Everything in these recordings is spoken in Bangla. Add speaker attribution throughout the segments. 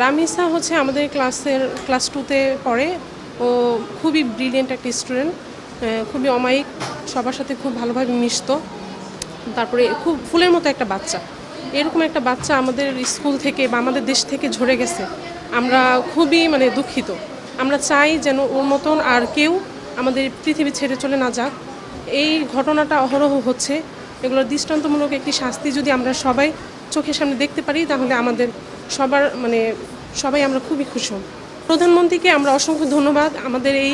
Speaker 1: রামিসা হচ্ছে আমাদের ক্লাস 2-তে পড়ে। ও খুবই ব্রিলিয়েন্ট একটা স্টুডেন্ট, খুবই অমায়িক, সবার সাথে খুব ভালোভাবে মিশতো। তারপরে খুব ফুলের মতো একটা বাচ্চা। এরকম একটা বাচ্চা আমাদের স্কুল থেকে বা আমাদের দেশ থেকে ঝরে গেছে। আমরা খুবই দুঃখিত। আমরা চাই যেন ওর মতন আর কেউ আমাদের পৃথিবী ছেড়ে চলে না যাক। এই ঘটনাটা অহরহ হচ্ছে। এগুলোর দৃষ্টান্তমূলক একটি শাস্তি যদি আমরা সবাই চোখের সামনে দেখতে পারি, তাহলে আমাদের সবাই আমরা খুবই খুশি হব। প্রধানমন্ত্রীকে আমরা অসংখ্য ধন্যবাদ। আমাদের এই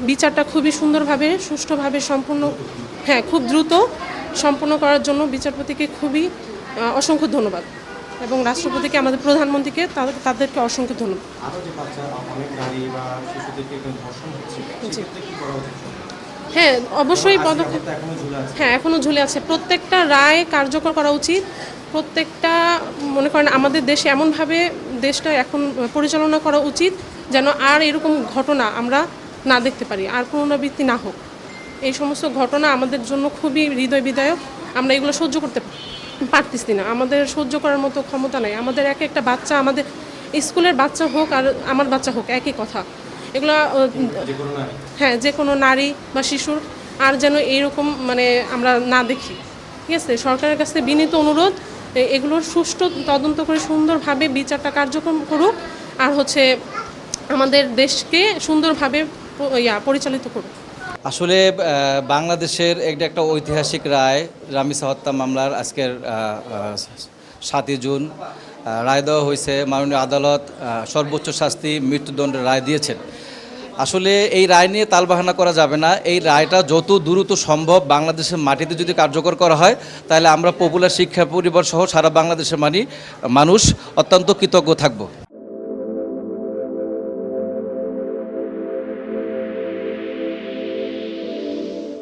Speaker 1: বিচারটা খুবই সুন্দরভাবে, সুষ্ঠুভাবে সম্পূর্ণ, খুব দ্রুত সম্পূর্ণ করার জন্য বিচারপতিকে খুবই অসংখ্য ধন্যবাদ, এবং রাষ্ট্রপতিকে, আমাদের প্রধানমন্ত্রীকে, তাদেরকে অসংখ্য ধন্যবাদ। অবশ্যই পদক্ষেপ, এখনও ঝুলে আছে। প্রত্যেকটা রায় কার্যকর করা উচিত। প্রত্যেকটা মনে করেন আমাদের দেশে এমনভাবে দেশটা এখন পরিচালনা করা উচিত যেন আর এরকম ঘটনা আমরা না দেখতে পারি, আর পুনরাবৃত্তি না হোক। এই সমস্ত ঘটনা আমাদের জন্য খুবই হৃদয় বিদায়ক। আমরা এগুলো সহ্য করতে পারতেছি না, আমাদের সহ্য করার মতো ক্ষমতা নাই। আমাদের একটা বাচ্চা, আমাদের স্কুলের বাচ্চা হোক আর আমার বাচ্চা হোক, একই কথা। এগুলো যে কোনো নারী বা শিশুর আর যেন এইরকম আমরা না দেখি। ঠিক আছে, সরকারের কাছে বিনীত অনুরোধ, এগুলোর সুষ্ঠু তদন্ত করে সুন্দরভাবে বিচারটা কার্যক্রম করুক, আর আমাদের দেশকে সুন্দরভাবে পরিচালিত করুক।
Speaker 2: আসলে বাংলাদেশের একটা ঐতিহাসিক রায়, রামিসা হত্যা মামলার আজকের 7ই জুন রায় দেওয়া হয়েছে। মাননীয় আদালত সর্বোচ্চ শাস্তি মৃত্যুদণ্ডের রায় দিয়েছেন। আসলে এই রায় নিয়ে তালবাহানা করা যাবে না। এই রায়টা যত দ্রুত সম্ভব বাংলাদেশের মাটিতে যদি কার্যকর করা হয়, তাহলে আমরা পপুলার শিক্ষা পরিবার সহ সারা বাংলাদেশের মানুষ অত্যন্ত কৃতজ্ঞ থাকব।